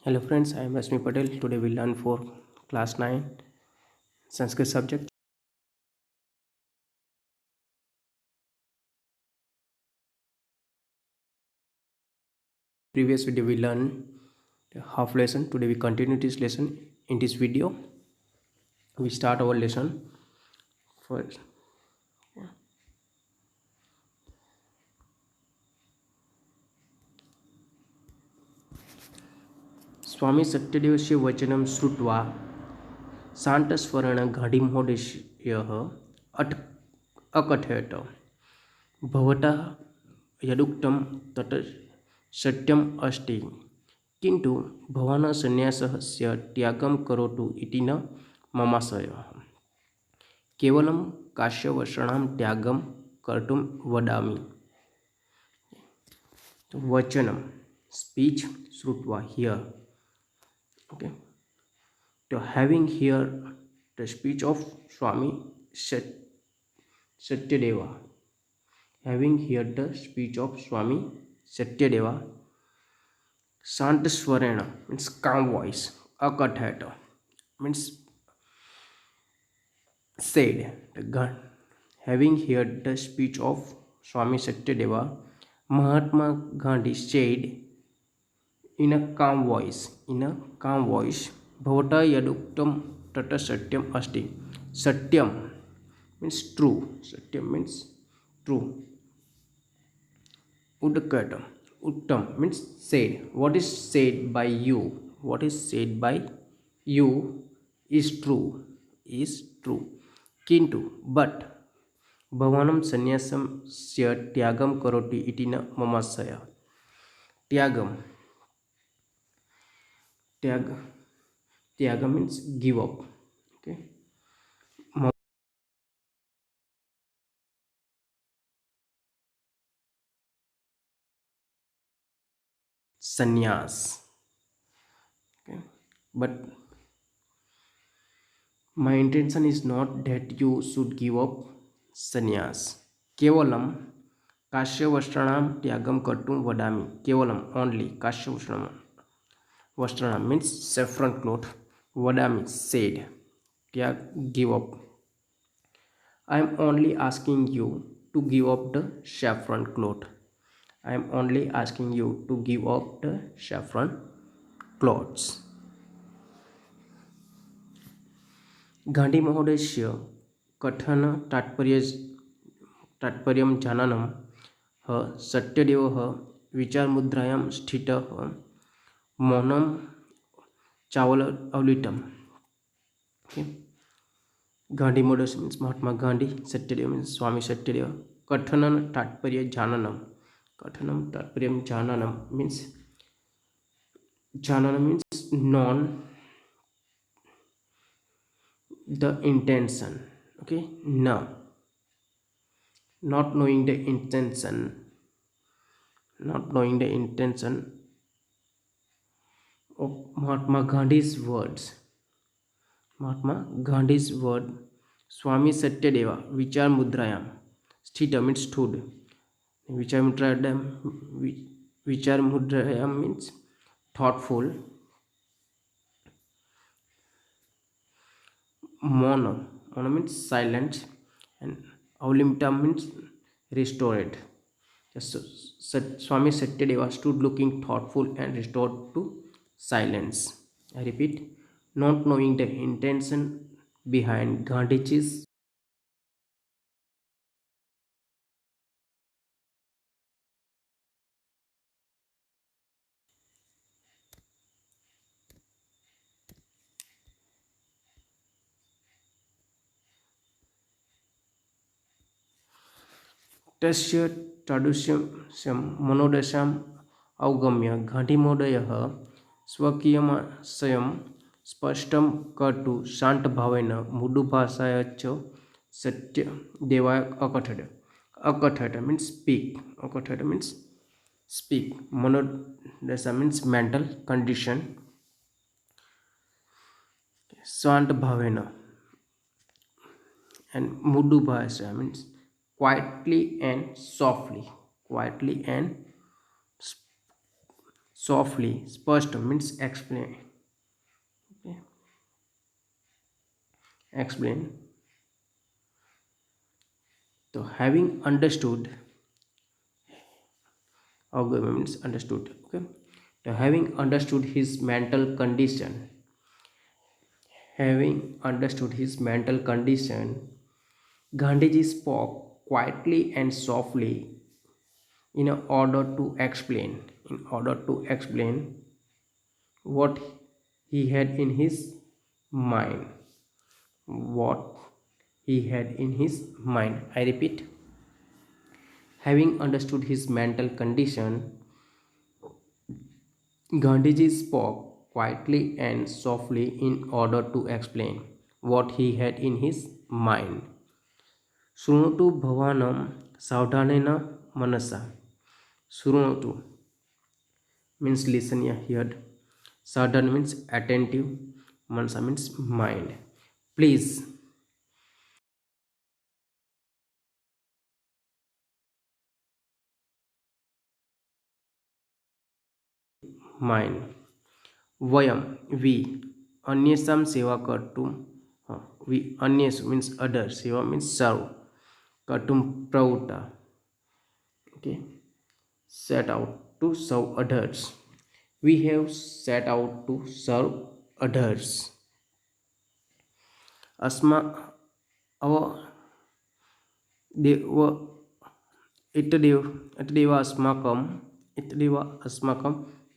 Hello friends, I am Rashmi Patel. Today we learn for class 9 Sanskrit subject. Previous video we learned half lesson. Today we continue this lesson. In this video we start our lesson first. स्वामी सत्यदेवस्य वचनं श्रुत्वा शान्तस्वरेण घाटिमहोदयः अट अकथयत् भवतः यदुक्तं तत् सत्यम् अस्ति किन्तु भवान् सन्न्यासस्य त्यागं करोतु इति न ममाशयः केवलं काश्यवस्त्राणां त्यागं कर्तुं वदामि वचनं speech श्रुत्वा here. Okay, so having here the speech of Swami Satyadeva, having here the speech of Swami Satyadeva, Santaswarena means calm voice, Akathata means said. Having heard the speech of Swami Satyadeva, Mahatma Gandhi said in a calm voice, Bhavata yaduktam tata satyam asti. Satyam means true. Satyam means true. Udakatam. Uttam means said. What is said by you? What is said by you is true. Is true. Kintu but भवानं संन्यासस्य त्यागं करोति इति न ममाशयः. त्याग means give up. Okay, sannyas. Okay, but my intention is not that you should give up sannyas. Kevalam काश्यवस्त्राणां त्यागं कर्तुं वदामि. केवलम only काश्यवस्त्राणां means saffron cloth. Vadami said त्याग give up. I am only asking you to give up the saffron cloth. I am only asking you to give up the saffron clothes. Gandhi महोदयस्य कथन तात्पर्यं जाननं सत्यदेवः विचारमुद्रायां स्थितः मौनं चावलवलितम्. Okay, Gandhi Motors means Mahatma Gandhi, Satyadeva means Swami Satyadeva. Kathanam Tatparya Jananam. Kathanam Tatparyam Jananam means known the intention. Okay, no, not knowing the intention of Mahatma Gandhi's words. Mahatma Gandhi's word. Swami Satyadeva Vichar Mudrayam. Sthita means stood. Vichar Mudrayam means thoughtful. Mono means silent, and Avlimta means restored. Swami Satyadeva stood looking thoughtful and restored to silence. I repeat, not knowing the intention behind Gandhiji's तस्य तादृशं मनोदशाम् अवगम्य गान्धिमहोदयः स्वकीयमाशयं स्पष्टं कर्तुं शान्तभावेन मृदुभाषया च सत्यदेवाय अकथयत् means speak. अकथयत् means speak. Manodasha means mental condition. शान्तभावेन and mudubhasha means quietly and softly, spashto means explain. Okay. Explain. So having understood, Augame means understood. Okay. So having understood his mental condition, having understood his mental condition, Gandhiji spoke quietly and softly in order to explain what he had in his mind. What he had in his mind. I repeat, having understood his mental condition, Gandhiji spoke quietly and softly in order to explain what he had in his mind. शृणोतु भवानं सावधानेन मनसा. शृणोतु means listen, heard. Sadhan means attentive. Manasa means mind. Please mind. Vayam we अन्येषां सेवा कर्तुं we अन्येषु means other, seva means serve, कर्तुं प्रवृत्ता. Okay, set out to serve others. We have set out to serve others. Asma our देव इतदेव अस्माकं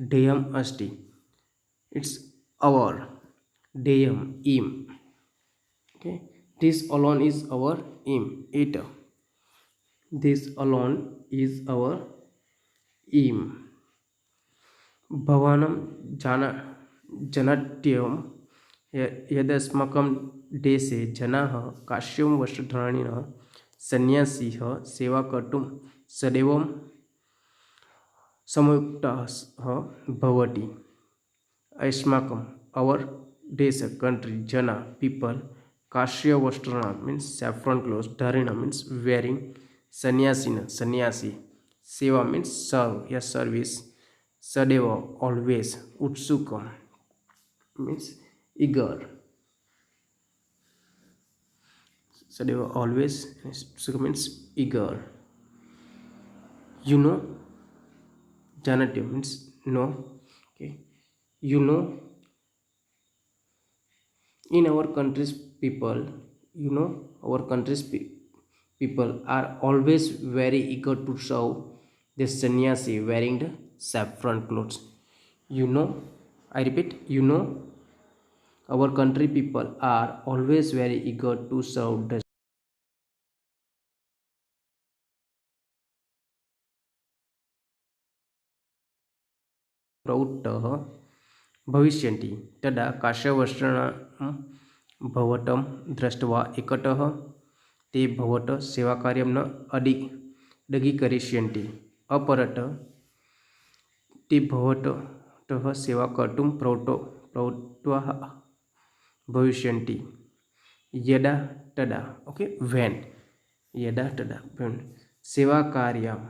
ध्येयम् अस्ति. It's our ध्येयम् aim. Okay, this alone is our aim. This alone is our aim. भवानं जनत्यं यदस्माकं देशे जनाः काश्यं वस्त्रधारिणः सन्यासिनः सेवा कर्तुं सदैव संयुक्ताः भवन्ति. अस्माकं our देश country jana people kashya vastrana means saffron clothes, dharina means wearing, sannyasina sannyasi, seva means serve, yes service, sadeva always, utsukam means eager, sadeva always, utsukam means eager. You know, janatya means know. Okay, you know, in our country's people, our country's people are always very eager to serve the sannyasi wearing the saffron clothes. I repeat, our country people are always very eager to serve the प्रवृत्तः भविष्यन्ति. तदा काश्यवस्त्राणां भवतं दृष्ट्वा एकटः ते भवतः सेवाकार्यं न अधिकरिष्यन्ति. अपरतः ते भवतः सेवा कर्तुं प्रवृत्ताः भविष्यन्ति. यदा तदा. Okay, when. यदा तदा when सेवाकार्यं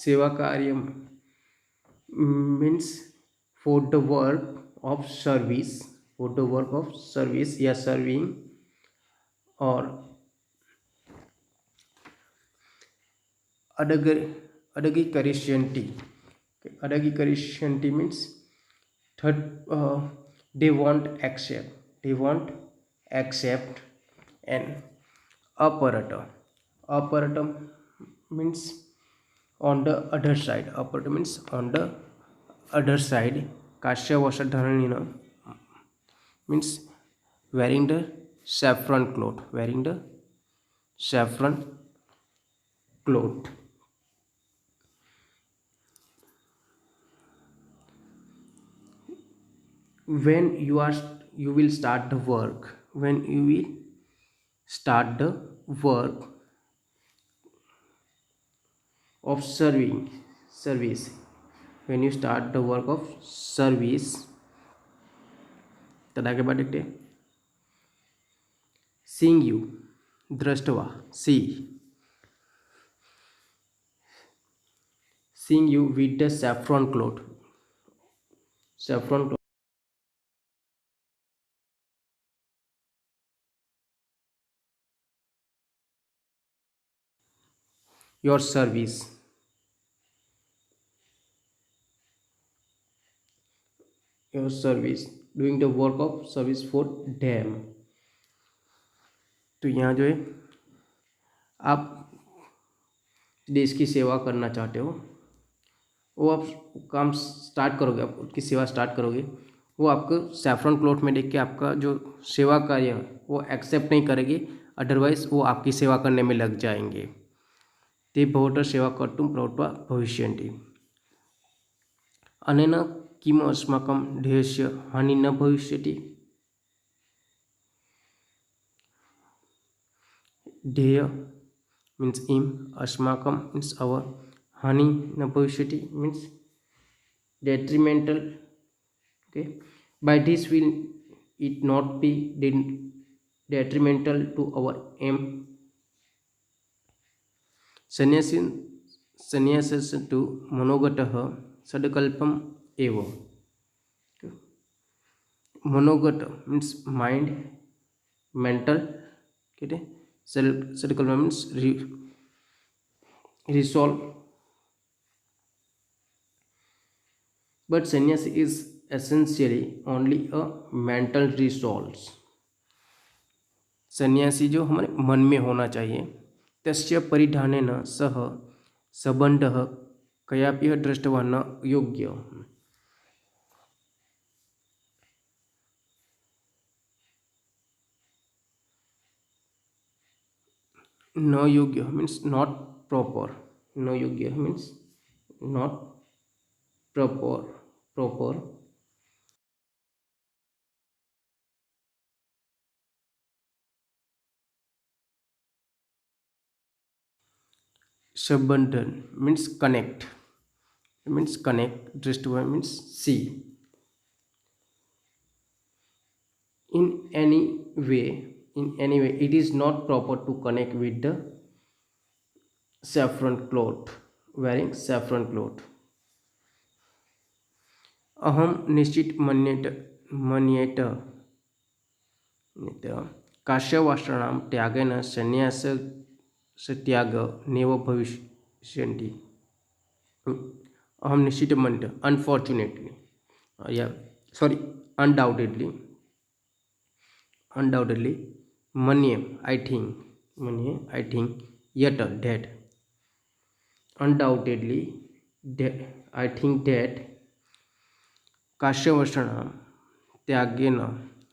सेवाकार्यं means for the work of service, serving or adagikarishanti. Adagikarishanti means they won't accept and aparatam means on the other side. Aparatam means on the other side. Kashya Vasadharanina means wearing the saffron cloth. When you will start the work. When you will start the work of service. When you start the work of service, तदा के बाद देखते seeing you, दृष्टवा see, seeing you with the saffron cloth. Saffron cloth. Your service. Your service. Doing the work of service for them. तो यहाँ जो है आप देश की सेवा करना चाहते हो, वो आप काम स्टार्ट करोगे, आप उनकी सेवा स्टार्ट करोगे, वो आपको सैफरन क्लॉथ में देख के आपका जो सेवा कार्य है वो एक्सेप्ट नहीं करेंगे, अदरवाइज वो आपकी सेवा करने में लग जाएंगे। ते भवतः सेवा कर्तुं प्रवृत्ता भविष्यन्ति। अनेन किम अस्माकं ध्येयस्य हानि न भविष्यति। ध्येय मीन्स एम, अस्माकं मीन्स our, हानि न भविष्यति means detrimental. Okay, by this will it not be detrimental to our aim. संन्यासस्तु मनोगतः सदकल्पम एव। मनोगत मीन्स माइंड, मेंटल, कहते हैं। सदकल्प मीन्स रिसॉल्व, बट संन्यास is essentially only a mental resolve. सन्यासी जो हमारे मन में होना चाहिए। तस्य परिधानेन सह संबंधः कयापि दृष्टवा न योग्य। न योग्य मीन्स नॉट प्रॉपर। न योग्य मीन्स नॉट प्रॉपर। संबंधन मीन्स कनेक्ट, दृष्टवा means see. in any way it is not proper to connect with the saffron cloth, wearing saffron cloth। अहम निश्चित मन्येत काश्यवस्त्राणां त्यागेन संन्यासत्याग नैव भविष्यन्ति। अहम निश्चित मन्येत, अनफॉर्चुनेटली या सॉरी अनडाउटेडली, मन्ये I think, yet that, undoubtedly that, I think that काश्यवस्त्राणां त्यागेन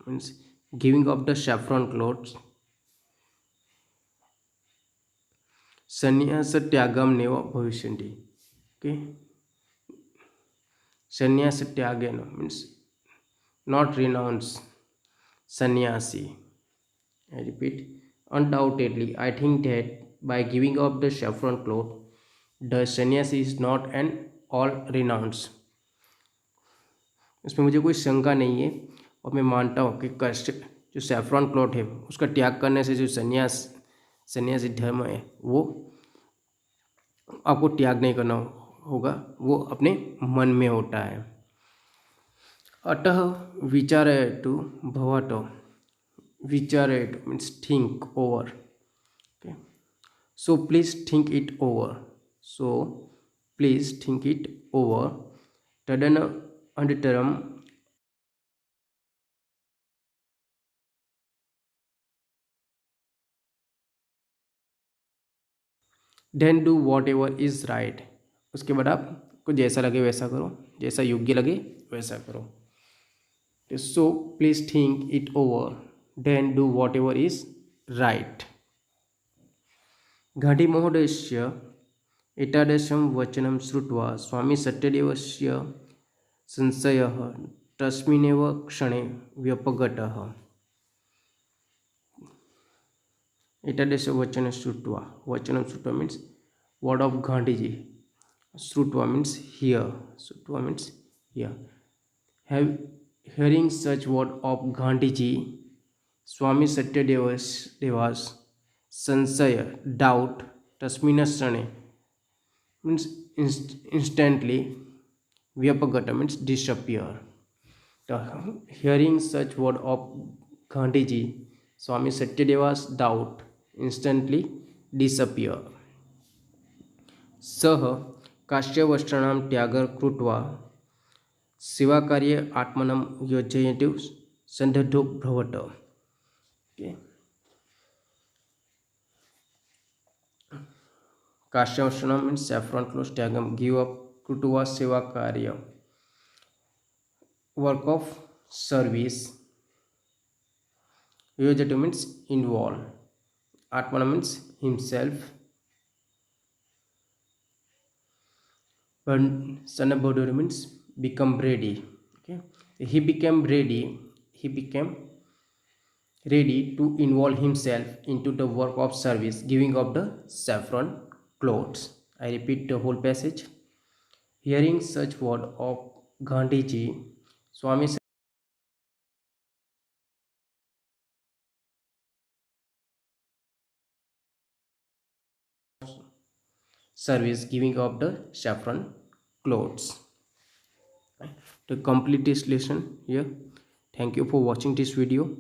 means giving up the saffron clothes, संन्यासत्यागम नैव भविष्यन्ति। okay, संन्यासत्यागेन means not renounce, sannyasi। I repeat, undoubtedly I think that by giving up the saffron cloth the sannyasi is not an all renounce। इसमें मुझे कोई शंका नहीं है और मैं मानता हूँ कि कष्ट जो सैफरॉन क्लॉथ है उसका त्याग करने से जो सन्यासी धर्म है वो आपको त्याग नहीं करना होगा, वो अपने मन में होता है। अतः विचारयतु भवतो, विचारयतु means think over. okay, so please think it over, तदनन्तरं then do whatever is right. उसके बाद आपको जैसा लगे वैसा करो, जैसा योग्य लगे वैसा करो। So please think it over, then do whatever is right. घाटी महोदयस्य एतादृशं वचनं श्रुत्वा स्वामी सत्यदेवस्य संशयः तस्मिन्नेव क्षणे व्यपगतः। एतादृश वचन श्रुत्वा मीन्स वर्ड ऑफ गांधीजी, श्रुत्वा means here, hearing such word of Gandhiji, Swami Satyadeva's संशय, doubt, तस्मिन् क्षणे means instantly. Vyapagata means disappear. The hearing such word of Gandhiji, Swami Satyadeva's doubt instantly disappear. सह काश्यवस्त्राणां त्यागर कृत्वा सेवाकार्ये आत्मनं योजयति सन्धद्धो भवत. Okay. Kasyavasana means saffron clothes tyagam, give up कृत्वा सेवाकार्य, work of service. Yojati means involve. Atmana means himself. Sanabodori means become ready. Okay. He became ready. He became ready to involve himself into the work of service, giving up the saffron clothes. I repeat the whole passage. Hearing such word of Gandhiji, Swami service, giving up the saffron clothes. To complete this lesson here, thank you for watching this video.